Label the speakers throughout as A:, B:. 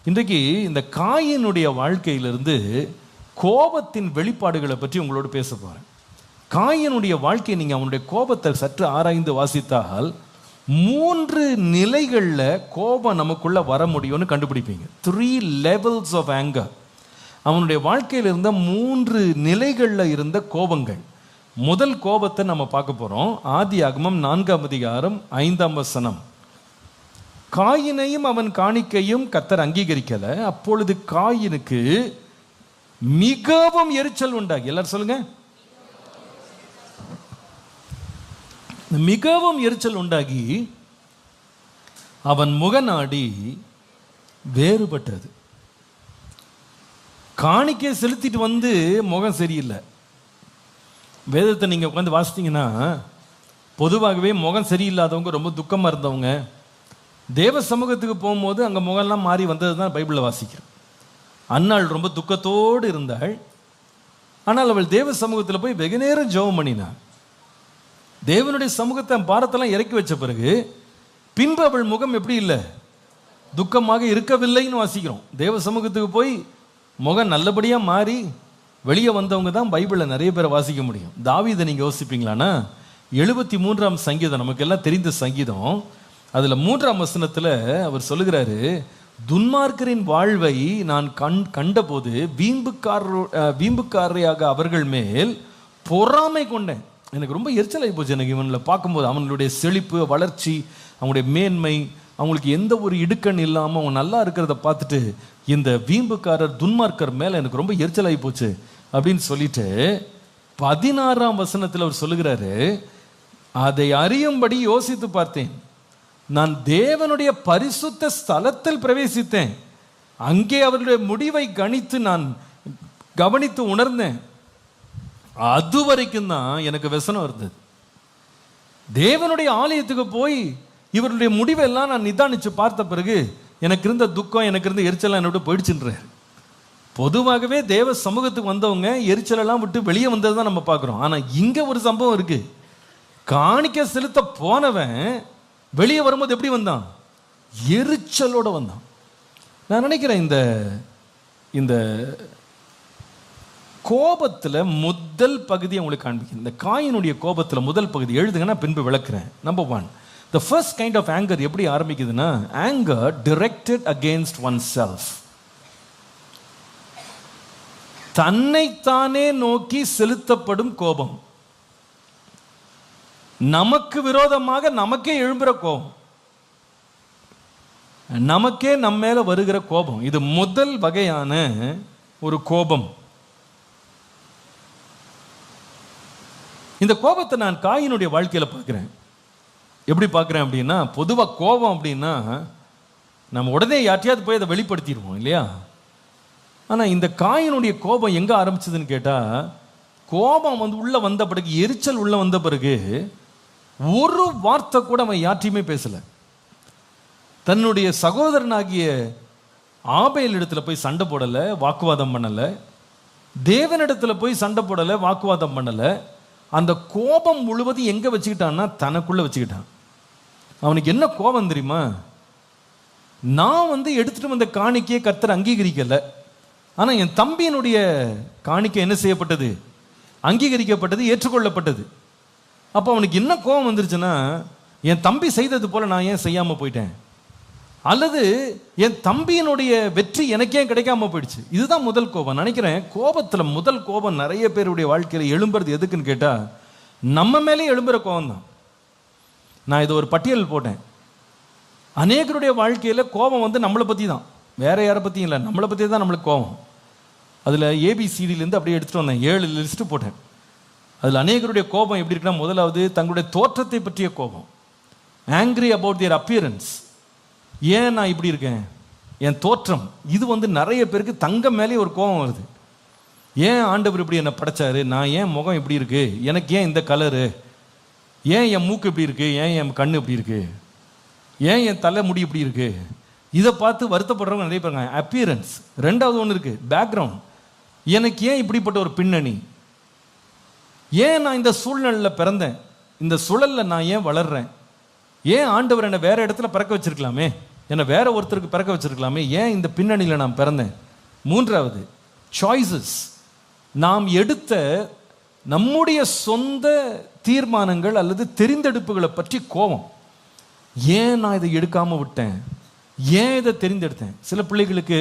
A: இன்றைக்கு இந்த காயினுடைய வாழ்க்கையிலிருந்து கோபத்தின் வெளிப்பாடுகளை பற்றி உங்களோடு பேச போகிறேன். காயினுடைய வாழ்க்கையை நீங்கள் அவனுடைய கோபத்தை சற்று ஆராய்ந்து வாசித்தால் 3 நிலைகளில் கோபம் நமக்குள்ள வர முடியும்னு கண்டுபிடிப்பீங்க. 3 levels of anger. அவனுடைய வாழ்க்கையில் இருந்த 3 நிலைகளில் இருந்த கோபங்கள். முதல் கோபத்தை நம்ம பார்க்க போகிறோம். ஆதியாகமம் 4ஆம் அதிகாரம் 5ஆம் வசனம். காயினையும் அவன் காணிக்கையும் கர்த்தர் அங்கீகரிக்கல. அப்பொழுது காயினுக்கு மிகவும் எரிச்சல் உண்டாகி, எல்லாரும் சொல்லுங்க, மிகவும் எரிச்சல் உண்டாகி அவன் முகநாடி வேறுபட்டது. காணிக்கை செலுத்திட்டு வந்து முகம் சரியில்லை. வேதத்தை நீங்கள் உட்காந்து வாசித்தீங்கன்னா பொதுவாகவே முகம் சரியில்லாதவங்க, ரொம்ப துக்கமாக இருந்தவங்க, தேவ சமூகத்துக்கு போகும்போது அங்கே முகம்லாம் மாறி வந்தது தான் பைபிளில் வாசிக்கிறோம். அன்னாள் ரொம்ப துக்கத்தோடு இருந்தாள். ஆனால் அவள் தேவ சமூகத்தில் போய் வெகு நேரம் ஜெபம் பண்ணினாள். தேவனுடைய சமூகத்தை பாரத்தெல்லாம் இறக்கி வச்ச பிறகு பின்பு அவள் முகம் எப்படி இல்லை, துக்கமாக இருக்கவில்லைன்னு வாசிக்கிறோம். தேவ சமூகத்துக்கு போய் முகம் நல்லபடியாக மாறி வெளியே வந்தவங்க தான் பைபிளில் நிறைய பேரை வாசிக்க முடியும். தாவீதை நீங்கள் யோசிப்பீங்களான்னா 73ஆம் சங்கீதம், நமக்கு எல்லாம் தெரிந்த சங்கீதம், அதில் 3ஆம் வசனத்தில் அவர் சொல்லுகிறாரு, துன்மார்க்கரின் வாழ்வை நான் கண்டபோது வீம்புக்காரையாக அவர்கள் மேல் பொறாமை கொண்டேன். எனக்கு ரொம்ப எரிச்சலாகி போச்சு. எனக்கு இவனில் பார்க்கும்போது அவங்களுடைய செழிப்பு, வளர்ச்சி, அவங்களுடைய மேன்மை, அவங்களுக்கு எந்த ஒரு இடுக்கண் இல்லாமல் அவங்க நல்லா இருக்கிறத பார்த்துட்டு இந்த வீம்புக்காரர் துன்மார்க்கர் மேலே எனக்கு ரொம்ப எரிச்சலாகி போச்சு அப்படின்னு சொல்லிட்டு 16ஆம் வசனத்தில் அவர் சொல்லுகிறாரு, அதை அறியும்படி யோசித்து பார்த்தேன், நான் தேவனுடைய பரிசுத்த ஸ்தலத்தில் பிரவேசித்தேன், அங்கே அவருடைய முடிவை கணித்து நான் கவனித்து உணர்ந்தேன், அது வரைக்கும் தான் எனக்கு व्यसனம் இருந்தது. தேவனுடைய ஆலயத்துக்கு போய் இவருடைய முடிவெல்லாம் நான் நிதானிச்சு பார்த்த பிறகு எனக்கு இருந்த துக்கம், எனக்கு இருந்த எரிச்சலாம் என்னை விட்டு போயிடுச்சுன்றார். பொதுவாகவே தேவ சமூகத்துக்கு வந்தவங்க எரிச்சலெல்லாம் விட்டு வெளியே வந்தது தான் நம்ம பார்க்குறோம். ஆனால் இங்கே ஒரு சம்பவம் இருக்கு. காணிக்க செலுத்த போனவன் வெளியே வரும்போது எப்படி வந்தான்? எரிச்சலோட வந்தான். நான் நினைக்கிறேன் இந்த கோபத்தில் முதல் பகுதியை உங்களுக்கு காண்பிக்கிறேன். இந்த காயினுடைய கோபத்தில் முதல் பகுதி எழுதுங்கன்னா பின்பு விளக்குறேன். Number 1, the first kind of anger எப்படி ஆரம்பிக்குதுன்னா, anger directed against oneself. தன்னைத்தானே நோக்கி செலுத்தப்படும் கோபம், நமக்கு விரோதமாக நமக்கே எழும்புற கோபம், நமக்கே நம்ம மேல வருகிற கோபம். இது முதல் வகையான ஒரு கோபம். இந்த கோபத்தை நான் காயினுடைய வாழ்க்கையில் பார்க்குறேன். எப்படி பார்க்குறேன் அப்படின்னா, பொதுவாக கோபம் அப்படின்னா நம்ம உடனே யார்ட்டையாவது போய் அதை வெளிப்படுத்திடுவோம் இல்லையா? ஆனால் இந்த காயினுடைய கோபம் எங்கே ஆரம்பிச்சதுன்னு கேட்டால், கோபம் உள்ளே வந்த பிறகு, எரிச்சல் உள்ளே வந்த பிறகு ஒரு வார்த்தை கூட அவன் யார்ட்டையுமே பேசலை. தன்னுடைய சகோதரனாகிய ஆபேல் இடத்துல போய் சண்டை போடலை, வாக்குவாதம் பண்ணலை. தேவனிடத்தில் போய் சண்டை போடலை, வாக்குவாதம் பண்ணலை. அந்த கோபம் முழுவதும் எங்கே வச்சுக்கிட்டான்னா தனக்குள்ளே வச்சுக்கிட்டான். அவனுக்கு என்ன கோபம் தெரியுமா? நான் எடுத்துட்டு வந்த காணிக்கையை கர்த்தர் அங்கீகரிக்கலை, ஆனால் என் தம்பியினுடைய காணிக்கை என்ன செய்யப்பட்டது? அங்கீகரிக்கப்பட்டது, ஏற்றுக்கொள்ளப்பட்டது. அப்போ அவனுக்கு என்ன கோபம் வந்துருச்சுன்னா, என் தம்பி செய்தது போல நான் ஏன் செய்யாமல் போயிட்டேன், அல்லது என் தம்பியினுடைய வெற்றி எனக்கே கிடைக்காம போயிடுச்சு. இதுதான் முதல் கோபம். நினைக்கிறேன் கோபத்தில் முதல் கோபம் நிறைய பேருடைய வாழ்க்கையில் எழும்புறது எதுக்குன்னு கேட்டால், நம்ம மேலே எழும்புற கோபம் தான். நான் இது ஒரு பட்டியல் போட்டேன். அநேகருடைய வாழ்க்கையில் கோபம் நம்மளை பற்றி தான், வேற யாரை பற்றியும் இல்லை, நம்மளை பற்றி தான் நம்மளுக்கு கோபம். அதில் ஏபிசிடிலேருந்து அப்படியே எடுத்துகிட்டு வந்தேன், 7 லிஸ்ட்டு போட்டேன். அதில் அநேகருடைய கோபம் எப்படி இருக்குன்னா, முதலாவது தங்களுடைய தோற்றத்தை பற்றிய கோபம், ஆங்க்ரி அபவுட் தியர் அப்பியரன்ஸ். ஏன் நான் இப்படி இருக்கேன், என் தோற்றம். இது நிறைய பேருக்கு தங்கம் மேலே ஒரு கோபம் வருது. ஏன் ஆண்டவர் இப்படி என்னை படைச்சாரு, நான் ஏன் முகம் இப்படி இருக்கு, எனக்கு ஏன் இந்த கலரு, ஏன் என் மூக்கு இப்படி இருக்கு, ஏன் என் கண்ணு இப்படி இருக்கு, ஏன் என் தலை முடி இப்படி இருக்கு. இதை பார்த்து வருத்தப்படுறவங்க நிறைய பேருங்க. அப்பியரன்ஸ். ரெண்டாவது ஒன்று இருக்கு, பேக்ரவுண்ட். எனக்கு ஏன் இப்படிப்பட்ட ஒரு பின்னணி, ஏன் நான் இந்த சூழ்நிலையில் பிறந்தேன், இந்த சூழலில் நான் ஏன் வளர்றேன், ஏன் ஆண்டவர் என்னை வேற இடத்துல பிறக்க வச்சிருக்கலாமே, என்னை வேற ஒருத்தருக்கு பிறக்க வச்சிருக்கலாமே, ஏன் இந்த பின்னணியில் நான் பிறந்தேன்? மூன்றாவது, சாய்ஸஸ். நாம் எடுத்த நம்முடைய சொந்த தீர்மானங்கள் அல்லது தெரிந்தெடுப்புகளை பற்றி கோபம். ஏன் நான் இதை எடுக்காம விட்டேன், ஏன் இதை தெரிந்தெடுத்தேன்? சில பிள்ளைகளுக்கு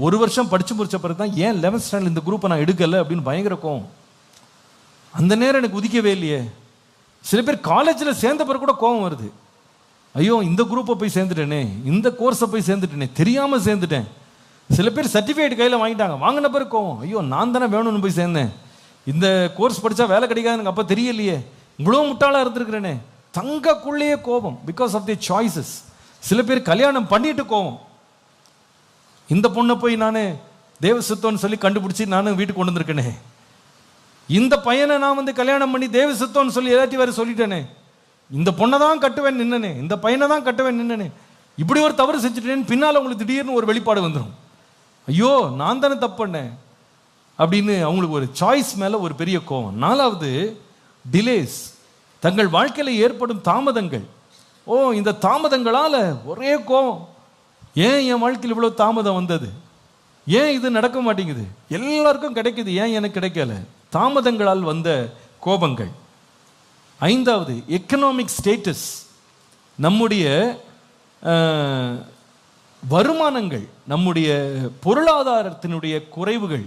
A: 1 வருஷம் படிச்சு முடிச்ச பிறகு தான் ஏன் 11th ஸ்டாண்டர்ட் இந்த குரூப்பை நான் எடுக்கலை அப்படின்னு பயங்கர கோவம். அந்த நேரம் எனக்கு உதிக்கவே இல்லையே. சில பேர் காலேஜில் சேர்ந்த பிறகு கூட கோபம் வருது. ஐயோ, இந்த குரூப்பை போய் சேர்ந்துட்டேனே, இந்த கோர்ஸை போய் சேர்ந்துட்டேனே, தெரியாமல் சேர்ந்துட்டேன். சில பேர் சர்டிஃபிகேட் கையில் வாங்கிட்டாங்க, வாங்கின பிறகு கோவம். ஐயோ, நான் தானே வேணும்னு போய் சேர்ந்தேன், இந்த கோர்ஸ் படித்தா வேலை கிடைக்காது எனக்கு அப்போ தெரியலையே, இவ்வளோ முட்டாளாக இருந்திருக்கிறேனே. தங்கக்குள்ளேயே கோபம், பிகாஸ் ஆஃப் தி சாய்ஸஸ். சில பேர் கல்யாணம் பண்ணிட்டு கோபம். இந்த பொண்ணை போய் நான் தேவ சித்தம்னு சொல்லி கண்டுபிடிச்சி நானும் வீட்டுக்கு கொண்டு வந்திருக்கேனே, இந்த பையனை நான் வந்து கல்யாணம் பண்ணி தேவ சித்தம்னு சொல்லி ஏதாட்டி வேறு சொல்லிட்டேனே, இந்த பொண்ணை தான் கட்டுவேன் நின்னனே, இந்த பையனை தான் கட்டுவேன் நின்னனே, இப்படி ஒரு தவறு செஞ்சுட்டேன்னு பின்னால் உங்களுக்கு திடீர்னு ஒரு வெளிப்பாடு வந்துடும். ஐயோ, நான் தானே தப்பு பண்ணேன் அப்படின்னு அவங்களுக்கு ஒரு சாய்ஸ் மேலே ஒரு பெரிய கோபம். 4வது, டிலேஸ். தங்கள் வாழ்க்கையில் ஏற்படும் தாமதங்கள். ஓ, இந்த தாமதங்களால் ஒரே கோபம். ஏன் என் வாழ்க்கையில் இவ்வளோ தாமதம் வந்தது, ஏன் இது நடக்க மாட்டேங்குது, எல்லாருக்கும் கிடைக்குது, ஏன் எனக்கு கிடைக்கல. தாமதங்களால் வந்த கோபங்கள். 5வது, எக்கனாமிக் ஸ்டேட்டஸ். நம்முடைய வருமானங்கள், நம்முடைய பொருளாதாரத்தினுடைய குறைவுகள்,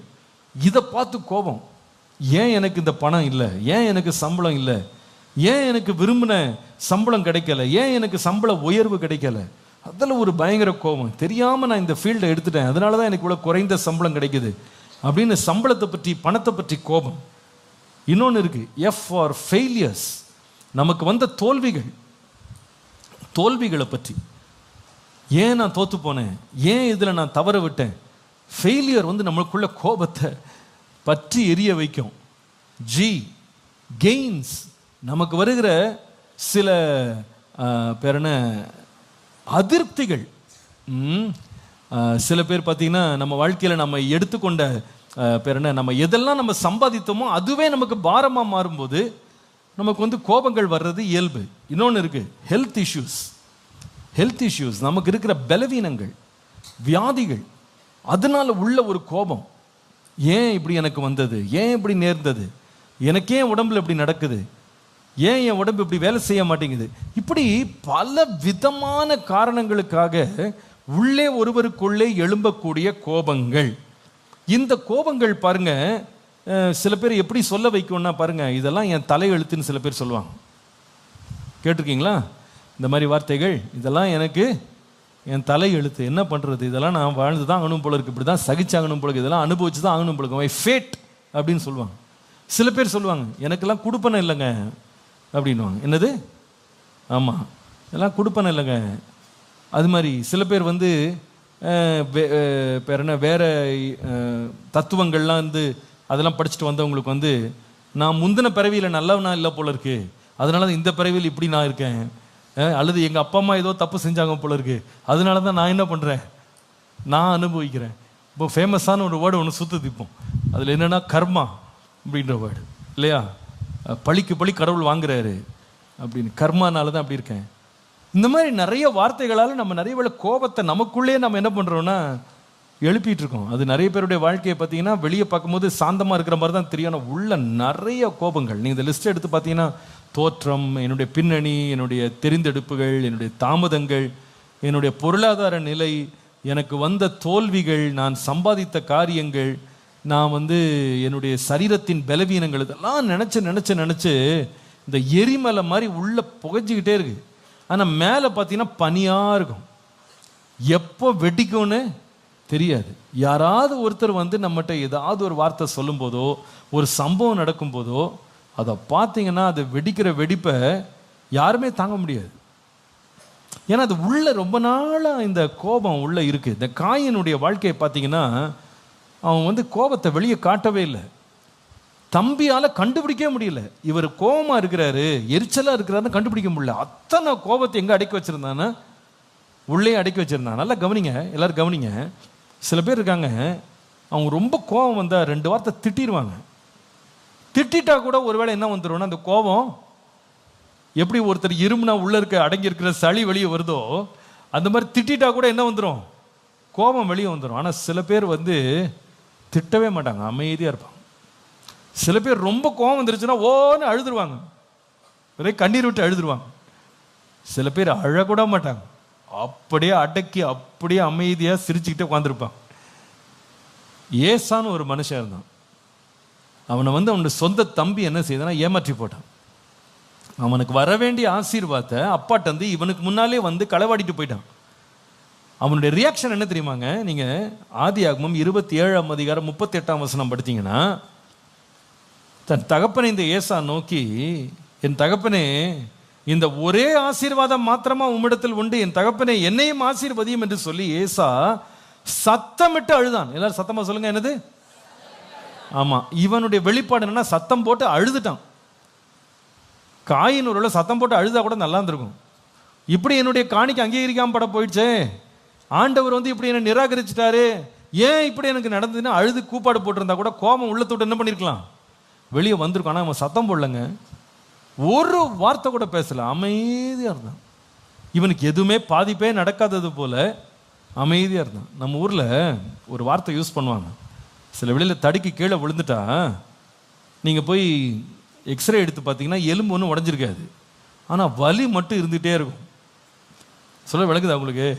A: இதை பார்த்து கோபம். ஏன் எனக்கு இந்த பணம் இல்லை, ஏன் எனக்கு சம்பளம் இல்லை, ஏன் எனக்கு விரும்பின சம்பளம் கிடைக்கல, ஏன் எனக்கு சம்பள உயர்வு கிடைக்கல, அதில் ஒரு பயங்கர கோபம். தெரியாமல் நான் இந்த ஃபீல்டை எடுத்துட்டேன், அதனால தான் எனக்கு இவ்வளோ குறைந்த சம்பளம் கிடைக்குது அப்படின்னு சம்பளத்தை பற்றி, பணத்தை பற்றி கோபம். இன்னொன்று இருக்கு, எஃப் ஃபார் ஃபெயிலியர்ஸ். நமக்கு வந்த தோல்விகளை பற்றி. ஏன் நான் தோத்து போனேன், ஏன் இதில் நான் தவற விட்டேன். ஃபெயிலியர் வந்து நம்மளுக்குள்ள கோபத்தை பற்றி எரிய வைக்கும். G, gains. நமக்கு வருகிற சில பேர் என்ன அதிருப்திகள். சில பேர் பார்த்தீங்கன்னா நம்ம வாழ்க்கையில் நம்ம எடுத்துக்கொண்ட பேர் என்ன, நம்ம எதெல்லாம் நம்ம சம்பாதித்தோமோ அதுவே நமக்கு பாரமாக மாறும்போது நமக்கு வந்து கோபங்கள் வர்றது இயல்பு. இன்னொன்று இருக்கு, ஹெல்த் இஷ்யூஸ். நமக்கு இருக்கிற பலவீனங்கள், வியாதிகள், அதனால உள்ள ஒரு கோபம். ஏன் இப்படி எனக்கு வந்தது, ஏன் இப்படி நேர்ந்தது, எனக்கே உடம்புல இப்படி நடக்குது, ஏன் என் உடம்பு இப்படி வேலை செய்ய மாட்டேங்குது. இப்படி பல விதமான காரணங்களுக்காக உள்ளே ஒருவருக்குள்ளே எழும்பக்கூடிய கோபங்கள். இந்த கோபங்கள் பாருங்க, சில பேர் எப்படி சொல்ல வைக்கும்னா பாருங்க, இதெல்லாம் என் தலையெழுத்துன்னு சில பேர் சொல்லுவாங்க. கேட்டிருக்கீங்களா இந்த மாதிரி வார்த்தைகள்? இதெல்லாம் எனக்கு என் தலை எழுத்து, என்ன பண்ணுறது, இதெல்லாம் நான் வாழ்ந்து தான் ஆகணும் போல இருக்கு, இப்படி தான் சகிச்சாகணும் போல இருக்கு, இதெல்லாம் அனுபவிச்சு தான் ஆகணும் போல இருக்கு, மை ஃபேட் அப்படின்னு சொல்லுவாங்க. சில பேர் சொல்லுவாங்க, எனக்கெல்லாம் கொடுப்பனை இல்லைங்க அப்படின்வாங்க. என்னது? ஆமாம், எல்லாம் கொடுப்பனை இல்லைங்க. அது மாதிரி சில பேர் வந்து பேர் என்ன, வேற தத்துவங்கள்லாம் வந்து அதெல்லாம் படிச்சுட்டு வந்தவங்களுக்கு வந்து நான் முந்தின பிறவியில் நல்லவனா இல்லை போல இருக்கு, அதனால தான் இந்த பிறவியில் இப்படி நான் இருக்கேன், அல்லது எங்கள் அப்பா அம்மா ஏதோ தப்பு செஞ்சாங்க போல இருக்கு, அதனால தான் நான் என்ன பண்ணுறேன், நான் அனுபவிக்கிறேன். இப்போ ஃபேமஸான ஒரு வேர்டு ஒன்று சுற்றுதிப்போம், அதில் என்னென்னா கர்மா அப்படின்ற வேர்டு இல்லையா? பழிக்கு பழி கடவுள் வாங்குறாரு அப்படின்னு, கர்மானால தான் அப்படி இருக்கேன். இந்த மாதிரி நிறைய வார்த்தைகளால் நம்ம நிறைய வேளை கோபத்தை நமக்குள்ளே நம்ம என்ன பண்ணுறோன்னா எழுப்பிட்டு இருக்கோம். அது நிறைய பேருடைய வாழ்க்கையை பார்த்தீங்கன்னா வெளியே பார்க்கும்போது சாந்தமாக இருக்கிற மாதிரி தான் தெரியும், ஆனால் உள்ள நிறைய கோபங்கள். நீங்கள் இந்த லிஸ்ட் எடுத்து பார்த்தீங்கன்னா, தோற்றம், என்னுடைய பின்னணி, என்னுடைய தெரிந்தெடுப்புகள், என்னுடைய தாமதங்கள், என்னுடைய பொருளாதார நிலை, எனக்கு வந்த தோல்விகள், நான் சம்பாதித்த காரியங்கள், நான் வந்து என்னுடைய சரீரத்தின் பலவீனங்கள், இதெல்லாம் நினச்சி இந்த எரிமலை மாதிரி உள்ள புகைஞ்சிக்கிட்டே இருக்கு. ஆனால் மேலே பார்த்தீங்கன்னா பனியாக இருக்கும், எப்போ வெடிக்கும்னு தெரியாது. யாராவது ஒருத்தர் வந்து நம்மகிட்ட ஏதாவது ஒரு வார்த்தை சொல்லும் போதோ, ஒரு சம்பவம் நடக்கும் போதோ, அதை பார்த்தீங்கன்னா அது வெடிக்கிற வெடிப்பை யாருமே தாங்க முடியாது. ஏன்னா அது உள்ள ரொம்ப நாளாக இந்த கோபம் உள்ள இருக்கு. இந்த காயினுடைய வாழ்க்கையை பார்த்தீங்கன்னா, அவன் வந்து கோபத்தை வெளியே காட்டவே இல்லை. தம்பியால் கண்டுபிடிக்கவே முடியல, இவர் கோபமாக இருக்கிறாரு, எரிச்சலாக இருக்கிறாருன்னு கண்டுபிடிக்க முடியல. அத்தனை கோபத்தை எங்கே அடக்கி வச்சிருந்தானா, உள்ளே அடக்கி வச்சிருந்தான். நல்லா கவனிங்க, எல்லாரும் கவனிங்க. சில பேர் இருக்காங்க, அவங்க ரொம்ப கோபம் வந்தால் 2 வார்த்தை திட்டிடுவாங்க. திட்டா கூட ஒருவேளை என்ன வந்துடும்னா, அந்த கோபம் எப்படி ஒருத்தர் இருமுனா உள்ள இருக்க அடங்கி இருக்கிற சளி வெளியே வருதோ, அந்த மாதிரி திட்டா கூட என்ன வந்துடும், கோபம் வெளியே வந்துடும். ஆனால் சில பேர் திட்டவே மாட்டாங்க, அமைதியாக இருப்பாங்க. சில பேர் ரொம்ப கோபம் வந்துருச்சுன்னா ஓன்னு அழுதுருவாங்க, ஒரே கண்ணீர் விட்டு அழுதுருவாங்க. சில பேர் அழக்கூட மாட்டாங்க, அப்படியே அடக்கி அப்படியே அமைதியாக சிரிச்சுக்கிட்டே உட்காந்துருப்பான். ஏசான்னு ஒரு மனுஷன் இருந்தான். அவனை அவனுடைய சொந்த தம்பி என்ன செய்தானா, ஏமாற்றி போட்டான். அவனுக்கு வர வேண்டிய ஆசீர்வாதத்தை அப்பாட்ட இவனுக்கு முன்னாலே களவாடிட்டு போயிட்டான். அவனுடைய ரியாக்ஷன் என்ன தெரியுமாங்க? நீங்க ஆதியாகமம் 27ஆம் அதிகாரம் 38ஆம் வசனம் படித்தீங்கன்னா, தன் தகப்பனை இந்த ஏசா நோக்கி, என் தகப்பனே, இந்த ஒரே ஆசீர்வாதம் மாத்திரமா உம்மிடத்தில் உண்டு, என் தகப்பனே என்னையும் ஆசீர்வதியும் என்று சொல்லி ஏசா சத்தமிட்டு அழுதான். எல்லாரும் சத்தமா சொல்லுங்க, என்னது? ஆமா, இவனுடைய வெளிப்பாடு என்னன்னா, சத்தம் போட்டு அழுதுட்டான். காயின் ஒரு சத்தம் போட்டு அழுதா கூட நல்லா இருந்திருக்கும். இப்படி என்னுடைய காணிக்கை அங்கீகரிக்காம பட போயிடுச்சே, ஆண்டவர் இப்படி என்ன நிராகரிச்சிட்டாரு, ஏன் இப்படி எனக்கு நடந்ததுன்னு அழுது கூப்பாடு போட்டிருந்தா கூட கோபம் உள்ளத்தோடு என்ன பண்ணிருக்கலாம், வெளியே வந்திருக்கும். ஆனால் அவன் சத்தம் போடலங்க, ஒரு வார்த்தை கூட பேசல, அமைதியாக இருந்தான். இவனுக்கு எதுவுமே பாதிப்பே நடக்காதது போல அமைதியாக இருந்தான். நம்ம ஊரில் ஒரு வார்த்தை யூஸ் பண்ணுவாங்க, சில வெளியில் தடுக்கி கீழே விழுந்துட்டா நீங்கள் போய் எக்ஸ்ரே எடுத்து பார்த்தீங்கன்னா எலும்பு ஒன்றும் உடஞ்சிருக்காது, ஆனால் வலி மட்டும் இருந்துகிட்டே இருக்கும். சொல்ல விளக்குதா உங்களுக்கு?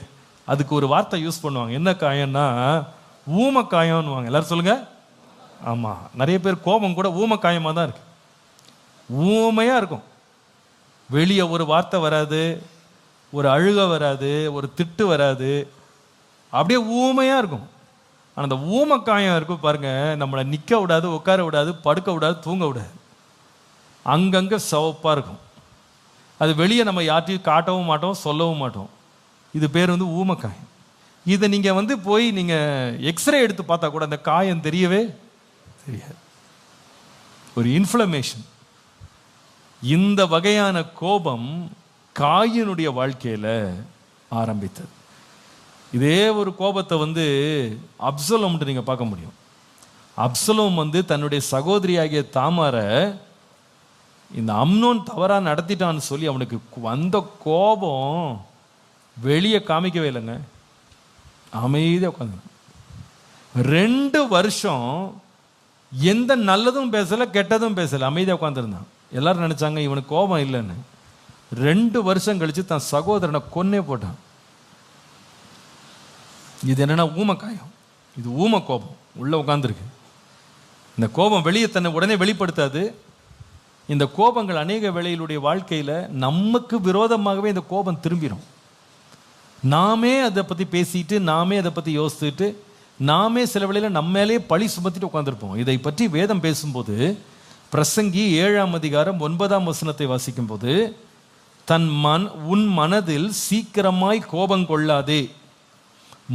A: அதுக்கு ஒரு வார்த்தை யூஸ் பண்ணுவாங்க, என்ன காயம்னா ஊமக்காயம்னுவாங்க. எல்லாரும் சொல்லுங்க. ஆமாம், நிறைய பேர் கோபம் கூட ஊமக்காயமாக தான் இருக்கு, ஊமையாக இருக்கும். வெளியே ஒரு வார்த்தை வராது, ஒரு அழுக வராது, ஒரு திட்டு வராது, அப்படியே ஊமையாக இருக்கும். ஆனால் அந்த ஊமக்காயம் இருக்கும் பாருங்க, நம்மளை நிற்க விடாது, உட்கார விடாது, படுக்க விடாது, தூங்க விடாது, அங்கங்கே சிவப்பாக இருக்கும். அது வெளியே நம்ம யார்ட்டையும் காட்டவும் மாட்டோம், சொல்லவும் மாட்டோம். இது பேர் ஊமக்காயம். இதை நீங்கள் போய் நீங்கள் எக்ஸ்ரே எடுத்து பார்த்தா கூட அந்த காயம் தெரியவே தெரியாது, ஒரு இன்ஃப்ளமேஷன். இந்த வகையான கோபம் காயினுடைய வாழ்க்கையில் ஆரம்பித்தது. இதே ஒரு கோபத்தை அப்சலோம் நீங்கள் பார்க்க முடியும். அப்சலோம் தன்னுடைய சகோதரியாகிய தாமாரை இந்த அம்னோன் தவறாக நடத்திட்டான்னு சொல்லி அவனுக்கு வந்த கோபம் வெளியே காமிக்கவே இல்லைங்க, அமைதியாக உட்காந்து 2 வருஷம் எந்த நல்லதும் பேசலை, கெட்டதும் பேசலை, அமைதியாக உட்காந்துருந்தான். எல்லாரும் நினைச்சாங்க இவனுக்கு கோபம் இல்லைன்னு. 2 வருஷம் கழிச்சு தன் சகோதரனை கொன்னே போட்டான். இது என்னன்னா ஊமக்காயம், இது ஊம கோபம் உள்ள உட்காந்துருக்கு. இந்த கோபம் வெளியே தன்னை உடனே வெளிப்படுத்தாது. இந்த கோபங்கள் அநேக வேளையிலுடைய வாழ்க்கையில் நமக்கு விரோதமாகவே இந்த கோபம் திரும்பிடும். நாமே அதை பற்றி பேசிட்டு, நாமே அதை பற்றி யோசிச்சுட்டு, நாமே சில வேளையில் நம்ம மேலே பழி சுமத்திட்டு உட்காந்துருப்போம். இதை பற்றி வேதம் பேசும்போது பிரசங்கி 7ஆம் அதிகாரம் 9ஆம் வசனத்தை வாசிக்கும் போது, உன் மனதில் சீக்கிரமாய் கோபம் கொள்ளாதே,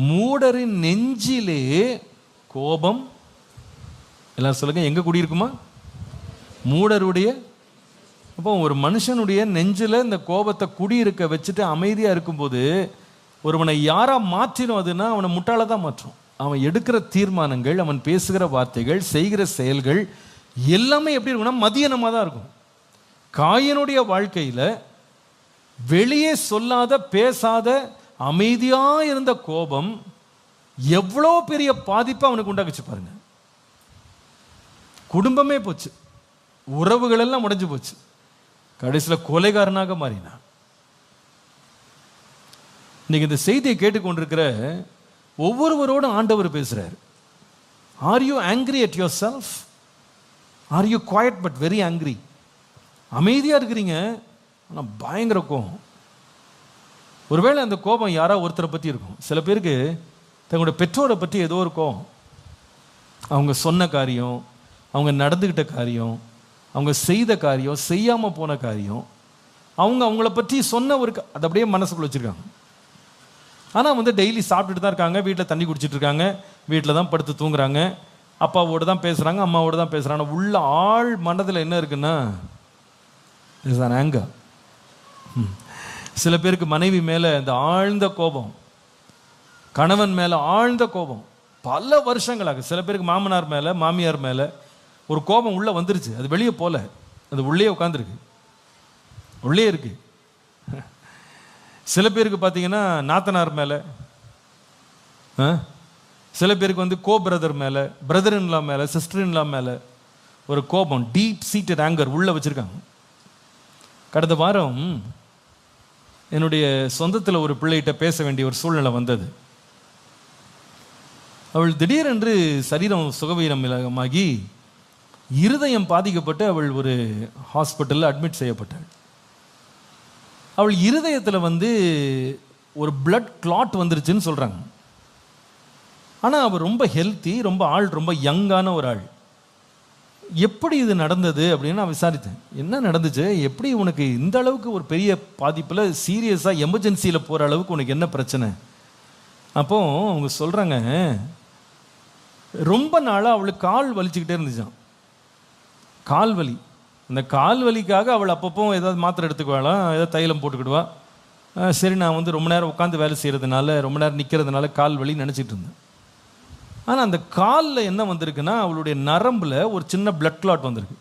A: மூடரின் நெஞ்சிலே கோபம். எல்லாரும் சொல்லுங்க, எங்க குடியிருக்குமா? மூடருடைய. அப்போ ஒரு மனுஷனுடைய நெஞ்சில் இந்த கோபத்தை குடியிருக்க வச்சுட்டு அமைதியாக இருக்கும்போது ஒருவனை யாரா மாற்றினோம் அதுன்னா அவனை முட்டாள தான் மாற்றும். அவன் எடுக்கிற தீர்மானங்கள், அவன் பேசுகிற வார்த்தைகள், செய்கிற செயல்கள் எல்லாமே எப்படி இருக்குன்னா மதியனமாக தான் இருக்கும். காயினுடைய வாழ்க்கையில் வெளியே சொல்லாத, பேசாத, அமைதியாக இருந்த கோபம் எவ்வளோ பெரிய பாதிப்பை அவனுக்கு உண்டாக்குச்சு பாருங்க. குடும்பமே போச்சு, உறவுகள் எல்லாம் உடைஞ்சு போச்சு, கடைசியில் கொலைகாரனாக மாறினான். இன்னைக்கு இந்த செய்தியை கேட்டுக்கொண்டிருக்கிற ஒவ்வொருவரோடும் ஆண்டவர் பேசுறாரு. Are you angry at yourself? Are you quiet but very angry? அமைதியாக இருக்கிறீங்க ஆனால் பயங்கர கோபம். ஒருவேளை அந்த கோபம் யாராவது ஒருத்தரை பற்றி இருக்கும். சில பேருக்கு தங்களுடைய பெற்றோரை பற்றி ஏதோ ஒரு கோபம், அவங்க சொன்ன காரியம், அவங்க நடந்துக்கிட்ட காரியம், அவங்க செய்த காரியம், செய்யாமல் போன காரியம், அவங்கள பற்றி சொன்ன ஒரு அதை அப்படியே மனசுக்குள்ள வச்சுருக்காங்க. ஆனால் டெய்லி சாப்பிட்டுட்டு தான் இருக்காங்க, வீட்டில் தண்ணி குடிச்சிட்டு இருக்காங்க, வீட்டில் தான் படுத்து தூங்குறாங்க, அப்பாவோடு தான் பேசுகிறாங்க, அம்மாவோடு தான் பேசுகிறாங்க. உள்ள ஆள் மனதில் என்ன இருக்குன்னா இஸ் அன் ஆங்கர். சில பேருக்கு மனைவி மேலே இந்த ஆழ்ந்த கோபம், கணவன் மேலே ஆழ்ந்த கோபம் பல வருஷங்களாக. சில பேருக்கு மாமனார் மேலே, மாமியார் மேலே ஒரு கோபம் உள்ளே வந்துருச்சு, அது வெளியே போல, அது உள்ளே உட்காந்துருக்கு, உள்ளே இருக்கு. சில பேருக்கு பார்த்தீங்கன்னா நாத்தனார் மேலே, சில பேருக்கு வந்து கோ பிரதர் மேலே, பிரதர் இன்லா மேலே, சிஸ்டர் இன்லா மேலே ஒரு கோபம், டீப் சீட்டட் ஆங்கர் உள்ள வச்சுருக்காங்க. கடந்த வாரம் என்னுடைய சொந்தத்தில் ஒரு பிள்ளைகிட்ட பேச வேண்டிய ஒரு சூழ்நிலை வந்தது. அவள் திடீரென்று சரீரம் சுகவீனமாகி இருதயம் பாதிக்கப்பட்டு அவள் ஒரு ஹாஸ்பிட்டலில் அட்மிட் செய்யப்பட்டாள். அவள் இருதயத்தில் வந்து ஒரு பிளட் கிளாட் வந்துருச்சுன்னு சொல்கிறாங்க. ஆனால் அவள் ரொம்ப ஹெல்த்தி, ரொம்ப யங்கான ஒரு ஆள். எப்படி இது நடந்தது அப்படின்னு நான் விசாரித்தேன். என்ன நடந்துச்சு, எப்படி உனக்கு இந்த அளவுக்கு ஒரு பெரிய பாதிப்பில் சீரியஸாக எமர்ஜென்சியில் போகிற அளவுக்கு உனக்கு என்ன பிரச்சனை? அப்போ அவங்க சொல்கிறாங்க, ரொம்ப நாளாக அவளுக்கு கால் வலிச்சுக்கிட்டே இருந்துச்சான். கால் வலி. அந்த கால் வலிக்காக அவள் அப்பப்போ ஏதாவது மாத்திரை எடுத்துக்குவாளாம், ஏதாவது தைலம் போட்டுக்கிடுவா. சரி, நான் வந்து ரொம்ப நேரம் உட்காந்து வேலை செய்கிறதுனால, ரொம்ப நேரம் நிற்கிறதுனால கால் வலி நினச்சிட்டு இருந்தேன். ஆனால் அந்த காலில் என்ன வந்திருக்குன்னா, அவளுடைய நரம்பில் ஒரு சின்ன பிளட் கிளாட் வந்திருக்கு.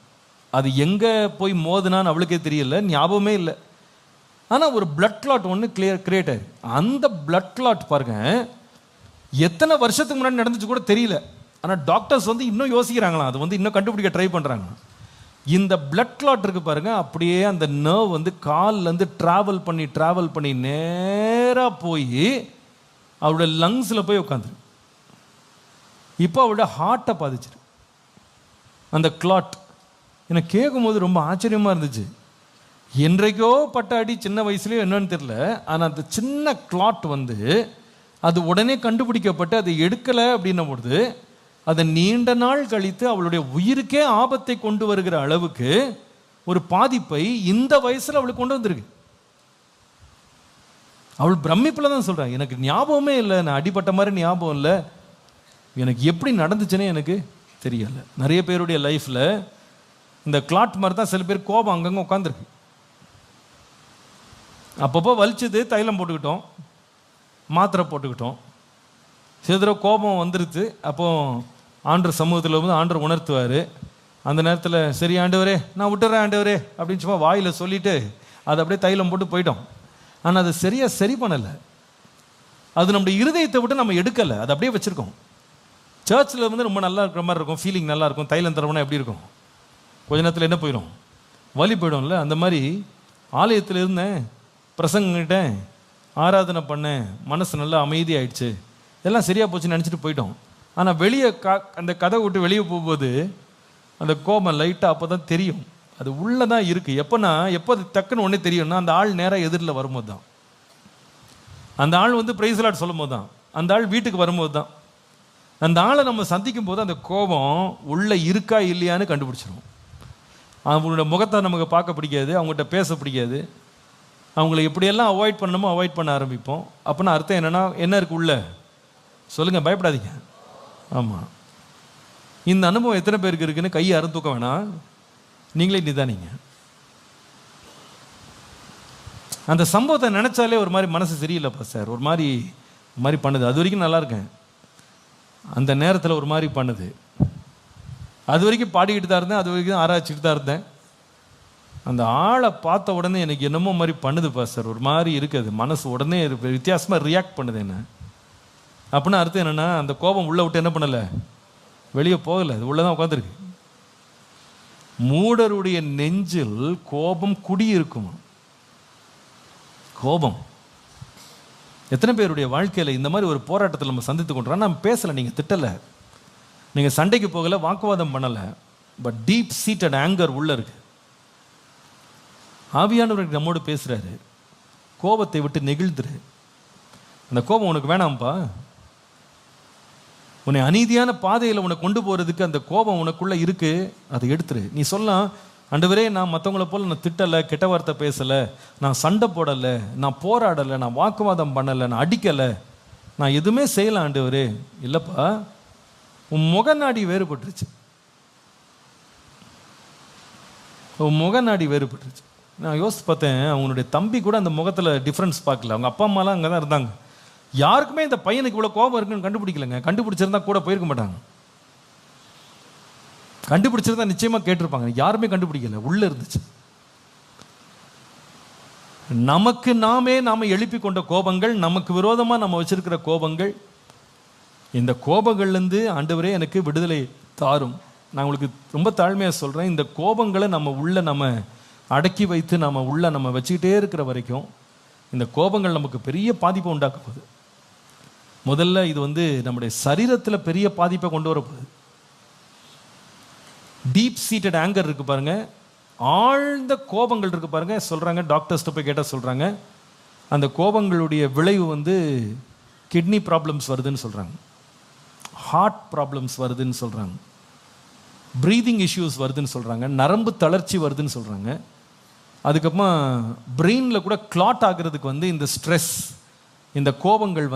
A: அது எங்கே போய் மோதுனான்னு அவளுக்கே தெரியல, ஞாபகமே இல்லை. ஆனால் ஒரு பிளட் கிளாட் ஒன்று கிரியேட் ஆகி, அந்த பிளட் கிளாட் பாருங்க எத்தனை வருஷத்துக்கு முன்னாடி நடந்துச்சு கூட தெரியல. ஆனால் டாக்டர்ஸ் வந்து இன்னும் யோசிக்கிறாங்களாம், அது வந்து இன்னும் கண்டுபிடிக்க ட்ரை பண்ணுறாங்க. இந்த பிளட் கிளாட் இருக்கு பாருங்க, அப்படியே அந்த நர்வ் வந்து கால்லேருந்து ட்ராவல் பண்ணி நேராக போய் அவளோட லங்ஸில் போய் உட்காந்துரு. இப்போ அவளோட ஹார்ட்டை பாதிச்சிரு அந்த கிளாட். எனக்கு கேட்கும்போது ரொம்ப ஆச்சரியமாக இருந்துச்சு. என்றைக்கோ பட்ட அடி, சின்ன வயசுலேயோ என்னன்னு தெரியல. ஆனால் அந்த சின்ன கிளாட் வந்து அது உடனே கண்டுபிடிக்கப்பட்டு அதை எடுக்கலை அப்படின்னும் பொழுது அதை நீண்ட நாள் கழித்து அவளுடைய உயிருக்கே ஆபத்தை கொண்டு வருகிற அளவுக்கு ஒரு பாதிப்பை இந்த வயசில் அவளுக்கு கொண்டு வந்திருக்கு. அவள் பிரமிப்பில் தான் சொல்கிறான், எனக்கு ஞாபகமே இல்லை, நான் அடிபட்ட மாதிரி ஞாபகம் இல்லை, எனக்கு எப்படி நடந்துச்சுன்னே எனக்கு தெரியல. நிறைய பேருடைய லைஃப்பில் இந்த கிளாட் மாதிரி தான் சில பேர் கோபம் அங்கங்கே உட்காந்துருக்கு. அப்பப்போ வலிச்சது, தைலம் போட்டுக்கிட்டோம், மாத்திரை போட்டுக்கிட்டோம். சில தடவை கோபம் வந்துருது. அப்போ ஆண்டவர் சமூகத்தில் வந்து ஆண்டவர் உணர்த்துவார். அந்த நேரத்தில் சரி ஆண்டவரே, நான் விட்டுறேன் ஆண்டவரே அப்படின்னு சும்மா வாயில் சொல்லிவிட்டு அதை அப்படியே தைலம் போட்டு போயிட்டோம். ஆனால் அது சரியாக சரி பண்ணலை. அது நம்முடைய இருதயத்தை விட்டு நம்ம எடுக்கலை, அதை அப்படியே வச்சுருக்கோம். சர்ச்சில் வந்து ரொம்ப நல்லா இருக்கிற மாதிரி இருக்கும், ஃபீலிங் நல்லா இருக்கும். தைலம் தரவுனா எப்படி இருக்கும், கொஞ்ச நேரத்தில் என்ன போயிடும், வலி போயிடும்ல. அந்த மாதிரி ஆலயத்தில் இருந்தேன், பிரசங்கிட்டேன், ஆராதனை பண்ணேன், மனசு நல்லா அமைதியாயிடுச்சு, எல்லாம் சரியாக போச்சுன்னு நினச்சிட்டு போயிட்டோம். ஆனால் வெளியே அந்த கதை விட்டு வெளியே போகும்போது அந்த கோபம் லைட்டாக அப்போ தான் தெரியும், அது உள்ளே தான் இருக்குது. எப்போ அது டக்குன்னு ஒன்றே தெரியும்னா, அந்த ஆள் நேராக எதிரில் வரும்போது தான், அந்த ஆள் வந்து பிரைஸ் லார்ட் சொல்லும் போது தான், அந்த ஆள் வீட்டுக்கு வரும்போது தான், அந்த ஆளை நம்ம சந்திக்கும் போது அந்த கோபம் உள்ளே இருக்கா இல்லையான்னு கண்டுபிடிச்சிடும். அவங்களோட முகத்தை நமக்கு பார்க்க பிடிக்காது, அவங்ககிட்ட பேச பிடிக்காது, அவங்கள எப்படியெல்லாம் அவாய்ட் பண்ணணுமோ அவாய்ட் பண்ண ஆரம்பிப்போம். அப்படின்னா அர்த்தம் என்னென்னா, என்ன இருக்குது உள்ள சொல்லுங்கள், பயப்படாதீங்க. ஆமாம், இந்த அனுபவம் எத்தனை பேருக்கு இருக்குன்னு கையை அறுத்தூக்க வேணாம், நீங்களே நிதானிங்க. அந்த சம்பவத்தை நினச்சாலே ஒரு மாதிரி மனசு சரியில்லைப்பா சார், ஒரு மாதிரி பண்ணுது. அது வரைக்கும் நல்லா இருக்கேன், அந்த நேரத்தில் ஒரு மாதிரி பண்ணுது. அது வரைக்கும் பாடிக்கிட்டு தான் இருந்தேன், அது வரைக்கும் ஆராய்ச்சிக்கிட்டு தான் இருந்தேன். அந்த ஆளை பார்த்த உடனே எனக்கு என்னமோ மாதிரி பண்ணுதுப்பா சார், ஒரு மாதிரி இருக்குது, மனசு உடனே வித்தியாசமாக ரியாக்ட் பண்ணுது என்ன. அப்படின்னா அர்த்தம் என்னென்னா, அந்த கோபம் உள்ளே விட்டு என்ன பண்ணலை, வெளியே போகலை, அது உள்ளே தான் உட்காந்துருக்கு. மூடருடைய நெஞ்சில் கோபம் குடியிருக்கும். கோபம் எத்தனை பேருடைய வாழ்க்கையில் இந்த மாதிரி ஒரு போராட்டத்தில் நம்ம சந்தித்து கொண்டோம். நம்ம பேசலை, நீங்கள் திட்டலை, நீங்கள் சண்டைக்கு போகலை, வாக்குவாதம் பண்ணலை, பட் டீப் சீட்டட் ஆங்கர் உள்ளே இருக்கு. ஆவியானவருக்கு நம்மோடு பேசுகிறாரு, கோபத்தை விட்டு நெகிழ்ந்துரு. அந்த கோபம் உனக்கு வேணாம்ப்பா, உன்னை அநீதியான பாதையில் உன்னை கொண்டு போகிறதுக்கு அந்த கோபம் உனக்குள்ளே இருக்குது, அதை எடுத்துரு. நீ சொல்லலாம், ஆண்டவரே நான் மற்றவங்கள போல் நான் திட்டலை, கெட்ட வார்த்தை பேசலை, நான் சண்டை போடலை, நான் போராடலை, நான் வாக்குவாதம் பண்ணலை, நான் அடிக்கலை, நான் எதுவுமே செய்யலை ஆண்டவரே. இல்லைப்பா, உன் முகநாடி வேறுபட்டுருச்சு, உன் முகநாடி வேறுபட்டுருச்சு. நான் யோசித்து பார்த்தேன், அவங்களுடைய தம்பி கூட அந்த முகத்தில் டிஃப்ரென்ஸ் பார்க்கல, அவங்க அப்பா அம்மாலாம் அங்கே தான் இருந்தாங்க. யாருக்குமே இந்த பையனுக்கு இவ்வளோ கோபம் இருக்குன்னு கண்டுபிடிக்கலங்க. கண்டுபிடிச்சிருந்தா கூட போயிருக்க மாட்டாங்க, கண்டுபிடிச்சிருந்தா நிச்சயமாக கேட்டிருப்பாங்க. யாருமே கண்டுபிடிக்கல, உள்ளே இருந்துச்சு. நமக்கு நாம எழுப்பி கொண்ட கோபங்கள், நமக்கு விரோதமா நம்ம வச்சிருக்கிற கோபங்கள், இந்த கோபங்கள்லேருந்து ஆண்டவரே எனக்கு விடுதலை தாரும். நான் உங்களுக்கு ரொம்ப தாழ்மையாக சொல்கிறேன், இந்த கோபங்களை நம்ம அடக்கி வைத்து நம்ம வச்சுக்கிட்டே இருக்கிற வரைக்கும் இந்த கோபங்கள் நமக்கு பெரிய பாதிப்பை உண்டாக்க போகுது. முதல்ல இது நம்முடைய சரீரத்தில் பெரிய பாதிப்பை கொண்டு வரப்போகுது. டீப் சீட்டட் ஆங்கர் இருக்கு பாருங்க, ஆழ்ந்த கோபங்கள் இருக்கு பாருங்க. சொல்றாங்க, டாக்டர்ஸ்ட்ட போய் கேட்டால் சொல்றாங்க, அந்த கோபங்களுடைய விளைவு கிட்னி ப்ராப்ளம்ஸ் வருதுன்னு சொல்றாங்க, ஹார்ட் ப்ராப்ளம்ஸ் வருதுன்னு சொல்றாங்க, ப்ரீதிங் இஷ்யூஸ் வருதுன்னு சொல்றாங்க, நரம்பு தளர்ச்சி வருதுன்னு சொல்றாங்க. அதுக்கப்புறமா பிரெயினில் கூட கிளாட் ஆகிறதுக்கு இந்த ஸ்ட்ரெஸ், இந்த கோபங்கள்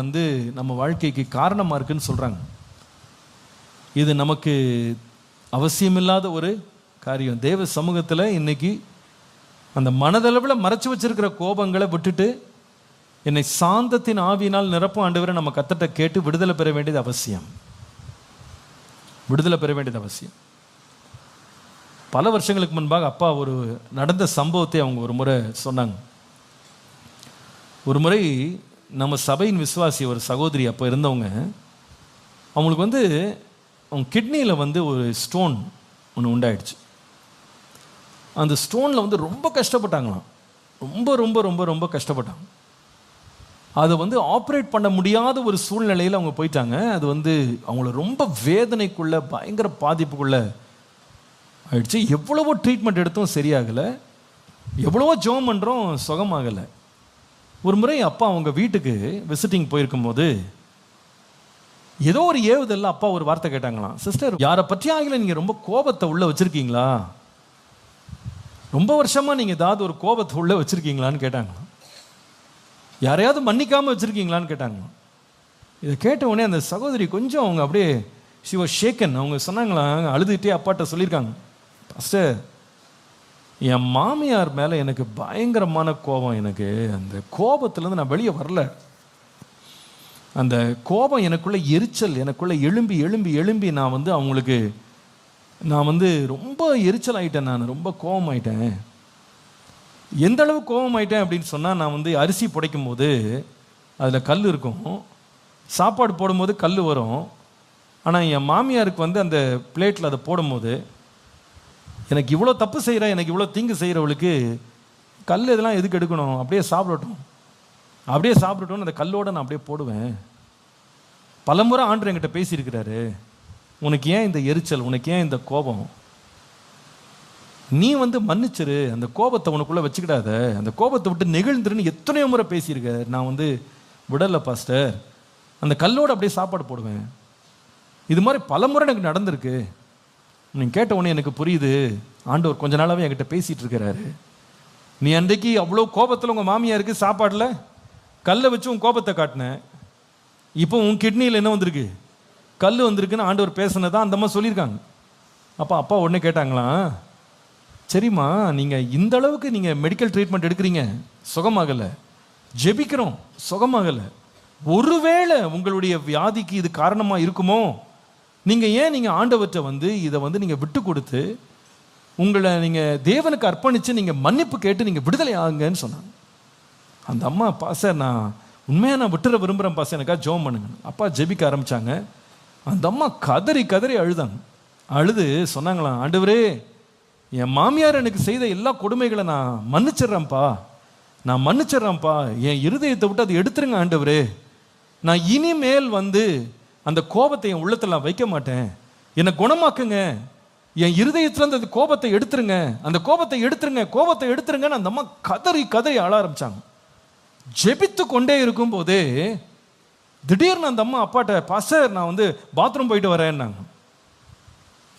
A: நம்ம வாழ்க்கைக்கு காரணமாக இருக்குன்னு சொல்கிறாங்க. இது நமக்கு அவசியமில்லாத ஒரு காரியம். தேவ சமூகத்தில் இன்னைக்கு அந்த மனதளவில் மறைச்சு வச்சிருக்கிற கோபங்களை விட்டுட்டு என்னை சாந்தத்தின் ஆவியினால் நிரப்பும் ஆண்டவரை நம்ம கர்த்தர்ட்ட கேட்டு விடுதலை பெற வேண்டியது அவசியம். விடுதலை பெற வேண்டியது அவசியம். பல வருஷங்களுக்கு முன்பாக அப்பா ஒரு நடந்த சம்பவத்தை அவங்க ஒரு முறை சொன்னாங்க. ஒரு முறை நம்ம சபையின் விசுவாசி ஒரு சகோதரி அப்போ இருந்தவங்க, அவங்களுக்கு அவங்க கிட்னியில் ஒரு ஸ்டோன் ஒன்று உண்டாயிடுச்சு. அந்த ஸ்டோனில் ரொம்ப கஷ்டப்பட்டாங்களாம். ரொம்ப ரொம்ப ரொம்ப ரொம்ப கஷ்டப்பட்டாங்க. அதை ஆப்ரேட் பண்ண முடியாத ஒரு சூழ்நிலையில் அவங்க போயிட்டாங்க. அது அவங்கள ரொம்ப வேதனைக்குள்ள, பயங்கர பாதிப்புக்குள்ள ஆயிடுச்சு. எவ்வளவோ ட்ரீட்மெண்ட் எடுத்தும் சரியாகலை, எவ்வளவோ ஜெபம் பண்ணுறோம், சுகமாகலை. ஒரு முறை அப்பா அவங்க வீட்டுக்கு விசிட்டிங் போயிருக்கும்போது ஏதோ ஒரு ஏவுதல்ல அப்பா ஒரு வார்த்தை கேட்டாங்களாம், சிஸ்டர் யாரை பற்றி ஆகல நீங்கள் ரொம்ப கோபத்தை உள்ள வச்சிருக்கீங்களா, ரொம்ப வருஷமா நீங்கள் ஏதாவது ஒரு கோபத்தை உள்ள வச்சிருக்கீங்களான்னு கேட்டாங்களாம். யாரையாவது மன்னிக்காமல் வச்சிருக்கீங்களான்னு கேட்டாங்களாம். இதை கேட்ட உடனே அந்த சகோதரி கொஞ்சம் அவங்க அப்படியே ஷி வாஸ் ஷேக்கன். அவங்க சொன்னாங்களாம், அழுதுகிட்டே அப்பாட்ட சொல்லியிருக்காங்க, பாஸ்டர் என் மாமியார் மேலே எனக்கு பயங்கரமான கோபம், எனக்கு அந்த கோபத்துலேருந்து நான் வெளியே வரல, அந்த கோபம் எனக்குள்ள எரிச்சல், எனக்குள்ள எழும்பி எழும்பி எழும்பி நான் அவங்களுக்கு நான் ரொம்ப எரிச்சல் ஆகிட்டேன், நான் ரொம்ப கோபம் ஆயிட்டேன். எந்த அளவு கோபம் ஆயிட்டேன் அப்படின்னு சொன்னால், நான் அரிசி புடைக்கும் போது அதில் கல் இருக்கும், சாப்பாடு போடும்போது கல் வரும். ஆனால் என் மாமியாருக்கு அந்த பிளேட்டில் அதை போடும்போது, எனக்கு இவ்வளோ தப்பு செய்கிறேன், எனக்கு இவ்வளோ தீங்கு செய்கிறவளுக்கு கல் இதெல்லாம் எதுக்கு எடுக்கணும், அப்படியே சாப்பிடட்டும், அப்படியே சாப்பிடட்டும்னு அந்த கல்லோடு நான் அப்படியே போடுவேன். பலமுறை ஆண்டவர் என்கிட்ட பேசியிருக்கிறாரு, உனக்கு ஏன் இந்த எரிச்சல், உனக்கு ஏன் இந்த கோபம், நீ மன்னிச்சிரு, அந்த கோபத்தை உனக்குள்ளே வச்சுக்கிடாத, அந்த கோபத்தை விட்டு நெகிழ்ந்துருன்னு எத்தனையோ முறை பேசியிருக்க. நான் விடலை பாஸ்டர், அந்த கல்லோடு அப்படியே சாப்பாடு போடுவேன். இது மாதிரி பல முறை எனக்கு நடந்திருக்கு. நீங்கள் கேட்ட உடனே எனக்கு புரியுது, ஆண்டவர் கொஞ்ச நாளாகவே என்கிட்ட பேசிகிட்டு இருக்கிறாரு. நீ அன்றைக்கு அவ்வளோ கோபத்தில் உங்கள் மாமியாருக்கு சாப்பாடில் கல்லை வச்சு உன் கோபத்தை காட்டினேன், இப்போ உன் கிட்னியில் என்ன வந்திருக்கு, கல் வந்திருக்குன்னு ஆண்டவர் பேசினதான் அந்த அம்மா சொல்லியிருக்காங்க. அப்பா உடனே கேட்டாங்களாம், சரிம்மா நீங்கள் இந்த அளவுக்கு நீங்கள் மெடிக்கல் ட்ரீட்மெண்ட் எடுக்கிறீங்க, சுகமாகலை, ஜெபிக்கிறோம், சுகமாகலை, ஒருவேளை உங்களுடைய வியாதிக்கு இது காரணமாக இருக்குமோ, நீங்கள் ஏன் நீங்கள் ஆண்டவற்றை இதை நீங்கள் விட்டு கொடுத்து உங்களை நீங்கள் தேவனுக்கு அர்ப்பணித்து நீங்கள் மன்னிப்பு கேட்டு நீங்கள் விடுதலை ஆகுங்கன்னு சொன்னாங்க. அந்த அம்மா, பாஸ்டர் நான் உண்மையாக நான் விட்டுற விரும்புகிறேன் பாஸ்டர், எனக்காக ஜெபம் பண்ணுங்க. அப்பா ஜெபிக்க ஆரம்பித்தாங்க. அந்த அம்மா கதறி கதறி அழுதாங்க. அழுது சொன்னாங்களாம், ஆண்டவரே என் மாமியார் எனக்கு செய்த எல்லா கொடுமைகளை நான் மன்னிச்சிட்றேன்ப்பா, நான் மன்னிச்சிட்றேன்ப்பா, என் இருதயத்தை விட்டு அதை எடுத்துருங்க ஆண்டவரே, நான் இனிமேல் அந்த கோபத்தை என் உள்ளத்தில் நான் வைக்க மாட்டேன், என்னை குணமாக்குங்க, என் இருதயத்தில் அந்த கோபத்தை எடுத்துருங்க, அந்த கோபத்தை எடுத்துருங்க, கோபத்தை எடுத்துருங்கன்னு அந்த அம்மா கதறி கதறி அழ ஆரம்பிச்சாங்க. ஜெபித்து கொண்டே இருக்கும் போதே திடீர்னு அந்த அம்மா அப்பாட்ட, பாஸ்டர் நான் பாத்ரூம் போயிட்டு வரேன்னாங்க.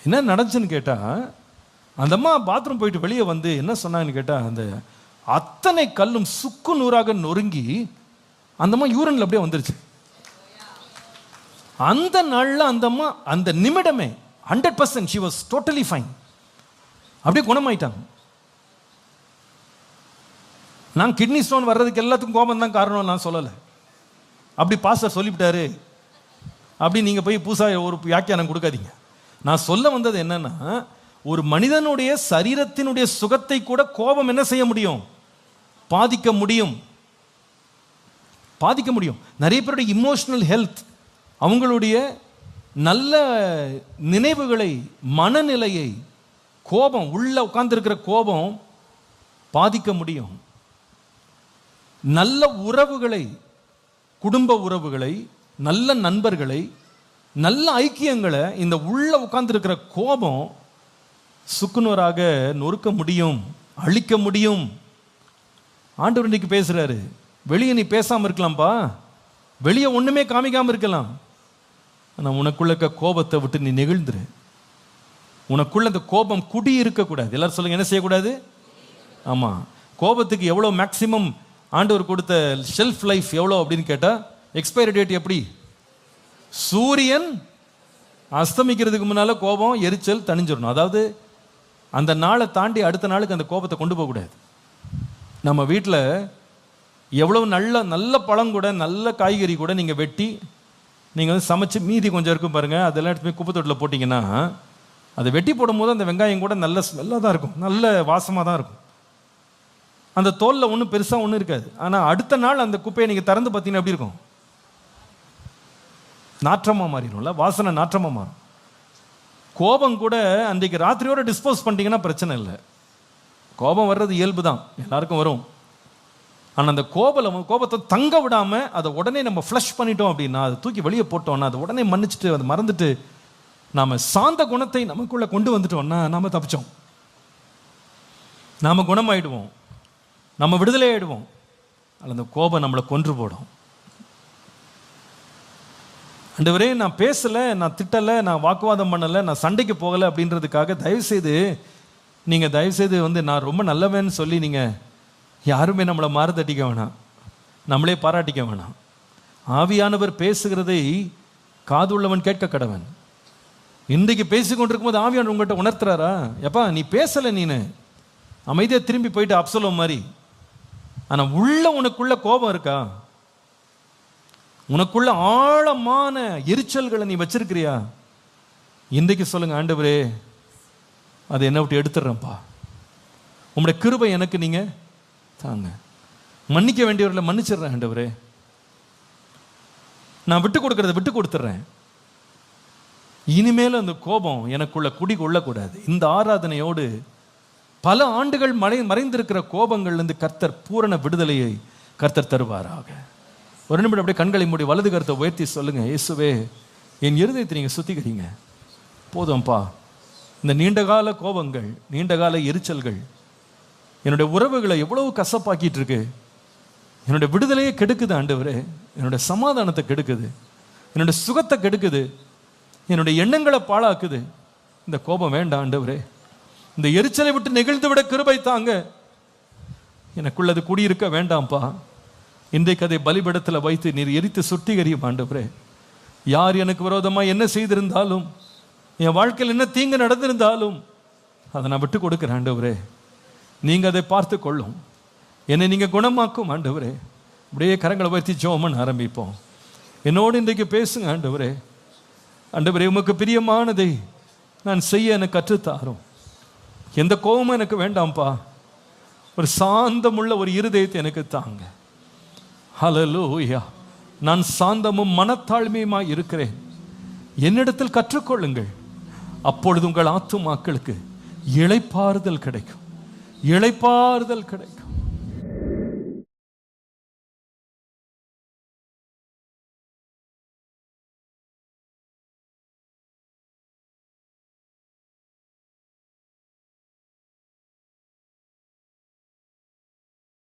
A: என்ன நடந்துச்சுன்னு கேட்டால், அந்த அம்மா பாத்ரூம் போயிட்டு வெளியே என்ன சொன்னாங்கன்னு கேட்டால், அந்த அத்தனை கல்லும் சுக்கு நூறாக நொறுங்கி அந்த அம்மா யூரின்ல அப்படியே வந்துருச்சு. அந்த நாளில் அந்த அம்மா அந்த நிமிடமே 100% she was totally fine, அப்படியே குணமாயிட்டாங்க. நான் கிட்னி ஸ்டோன் வர்றதுக்கு எல்லாத்துக்கும் கோபம் தான் காரணம் நான் சொல்லலை, அப்படி பாஸ்டர் சொல்லிவிட்டாரு அப்படி நீங்கள் போய் புதுசாக ஒரு வியாக்கியானம் கொடுக்காதீங்க. நான் சொல்ல வந்தது என்னன்னா, ஒரு மனிதனுடைய சரீரத்தினுடைய சுகத்தை கூட கோபம் என்ன செய்ய முடியும், பாதிக்க முடியும். நிறைய பேருடைய இமோஷனல் ஹெல்த், அவங்களுடைய நல்ல நினைவுகளை, மனநிலையை, கோபம், உள்ள உட்கார்ந்துருக்கிற கோபம் பாதிக்க முடியும். நல்ல உறவுகளை, குடும்ப உறவுகளை, நல்ல நண்பர்களை, நல்ல ஐக்கியங்களை இந்த உள்ள உட்கார்ந்துருக்கிற கோபம் சுக்குநூறாக நொறுக்க முடியும், அழிக்க முடியும். ஆண்டவர் இன்னைக்கு பேசுறாரு, வெளியே நீ பேசாம இருக்கலாம்ப்பா, வெளியே ஒண்ணுமே காமிக்காம இருக்கலாம், ஆனா உனக்குள்ள இருக்க கோபத்தை விட்டு நீ நெகிழ்ந்துரு. உனக்குள்ள அந்த கோபம் குடி இருக்கக்கூடாது. எல்லாரும் சொல்லுங்க, என்ன செய்யக்கூடாது? ஆமா, கோபத்துக்கு எவ்வளவு மேக்சிமம் ஆண்டவர் கொடுத்த ஷெல்ஃப் லைஃப் எவ்வளோ அப்படின்னு கேட்டா, எக்ஸ்பைரி டேட் எப்படி? சூரியன் அஸ்தமிக்கிறதுக்கு முன்னால கோபம், எரிச்சல் தணிஞ்சிடணும். அதாவது அந்த நாளை தாண்டி அடுத்த நாளுக்கு அந்த கோபத்தை கொண்டு போகக்கூடாது. நம்ம வீட்டில் எவ்வளவு நல்ல நல்ல பழம் கூட, நல்ல காய்கறி கூட நீங்கள் வெட்டி நீங்கள் வந்து சமைச்சு மீதி கொஞ்சம் இருக்கும் பாருங்க, அதெல்லாம் எடுத்து போய் குப்பை தொட்டில் போட்டிங்கன்னா, அதை வெட்டி போடும்போது அந்த வெங்காயம் கூட நல்ல ஸ்மெல்லாக தான் இருக்கும், நல்ல வாசமாக தான் இருக்கும். அந்த தோலில் ஒன்றும் பெருசாக ஒன்றும் இருக்காது. ஆனால் அடுத்த நாள் அந்த குப்பையை நீங்கள் திறந்து பார்த்தீங்கன்னா எப்படி இருக்கும்? நாற்றமாக மாறிடும்ல, வாசனை நாற்றமாக மாறும். கோபம் கூட அன்றைக்கு ராத்திரியோட டிஸ்போஸ் பண்ணிட்டீங்கன்னா பிரச்சனை இல்லை. கோபம் வர்றது இயல்பு தான், எல்லாருக்கும் வரும். ஆனால் அந்த கோபத்தை தங்க விடாம அதை உடனே நம்ம ஃப்ளஷ் பண்ணிட்டோம் அப்படின்னா, அதை தூக்கி வெளியே போட்டோம்னா, அதை உடனே மன்னிச்சுட்டு அதை மறந்துட்டு நாம சாந்த குணத்தை நமக்குள்ள கொண்டு வந்துட்டோம்னா நாம தப்பிச்சோம், நாம குணமாயிடுவோம், நம்ம விடுதலை ஆயிடுவோம். அந்த கோபம் நம்மளை கொன்று போடும். ஆண்டவரே, நான் பேசலை, நான் திட்டலை, நான் வாக்குவாதம் பண்ணலை, நான் சண்டைக்கு போகலை அப்படின்றதுக்காக தயவுசெய்து வந்து நான் ரொம்ப நல்லவன்னு சொல்லி நீங்கள் யாருமே நம்மளை மாறுதட்டிக்க வேணாம், நம்மளே பாராட்டிக்க வேணாம். ஆவியானவர் பேசுகிறதை காதுள்ளவன் கேட்க கடவன். இன்றைக்கு பேசிக்கொண்டிருக்கும் போது ஆவியானவர் உங்கள்கிட்ட உணர்த்துறாரா, எப்பா நீ பேசலை, நீனு அமைதியாக திரும்பி போயிட்டு அப்சலோம் மாதிரி. ஆனால் உனக்குள்ள கோபம் இருக்கா? உனக்குள்ள ஆழமான எரிச்சல்களை நீ வச்சிருக்கிறியா? இன்றைக்கு சொல்லுங்க, ஆண்டவரே அதை என்ன விட்டு எடுத்துடுறேன்ப்பா, உங்களுடைய கிருபை எனக்கு நீங்க தாங்க, மன்னிக்க வேண்டியவர்களை மன்னிச்சிடுறேன் ஆண்டவரே, நான் விட்டு கொடுத்துட்றேன். இனிமேல் அந்த கோபம் எனக்குள்ள குடி கொள்ளக்கூடாது. இந்த ஆராதனையோடு பல ஆண்டுகள் மறைந்திருக்கிற கோபங்கள்லேருந்து கர்த்தர் பூரண விடுதலையை கர்த்தர் தருவாராக. ஒரு நிமிடம் அப்படியே கண்களை மூடி வலது கருத்தை உயர்த்தி சொல்லுங்க, இயேசுவே என் இருதயத்தை நீங்க சுத்திக்கிறீங்க, போதும்பா. இந்த நீண்டகால கோபங்கள், நீண்டகால எரிச்சல்கள் என்னுடைய உறவுகளை எவ்வளவு கசப்பாக்கிட்டு இருக்கு, என்னுடைய விடுதலையை கெடுக்குது ஆண்டவரே, என்னுடைய சமாதானத்தை கெடுக்குது, என்னுடைய சுகத்தை கெடுக்குது, என்னுடைய எண்ணங்களை பாழாக்குது. இந்த கோபம் வேண்டாம் ஆண்டவரே, இந்த எரிச்சலை விட்டு நெகிழ்ந்து விட கிருபை தாங்க, எனக்குள்ளது குடியிருக்க வேண்டாம்ப்பா. இன்றைக்கு அதை பலிபீடத்தில் வைத்து நீர் எரித்து சுத்திகரியும் ஆண்டவரே. யார் எனக்கு விரோதமாக என்ன செய்திருந்தாலும், என் வாழ்க்கையில் என்ன தீங்கு நடந்திருந்தாலும் அதை நான் விட்டு கொடுக்கிறேன் ஆண்டவரே. நீங்கள் அதை பார்த்து கொள்ளும், என்னை நீங்கள் குணமாக்கும் ஆண்டவரே. அப்படியே கரங்களை உயர்த்தி ஜெபம் ஆரம்பிப்போம். என்னோடு இன்றைக்கு பேசுங்க ஆண்டவரே. ஆண்டவரே, உமக்கு பிரியமானதை நான் செய்ய எனக்கு கற்றுத்தாரும். எந்த கோபமும் எனக்கு வேண்டாம்ப்பா, ஒரு சாந்தமுள்ள ஒரு இருதயத்தை எனக்கு தாங்க. ஹல்லேலூயா. நான் சாந்தமும் மனத்தாழ்மையுமாய் இருக்கிறேன், என்னிடத்தில் கற்றுக்கொள்ளுங்கள், அப்பொழுது உங்கள் ஆத்துமாக்களுக்கு இளைப்பாறுதல் கிடைக்கும், இளைப்பாறுதல் கிடைக்கும்.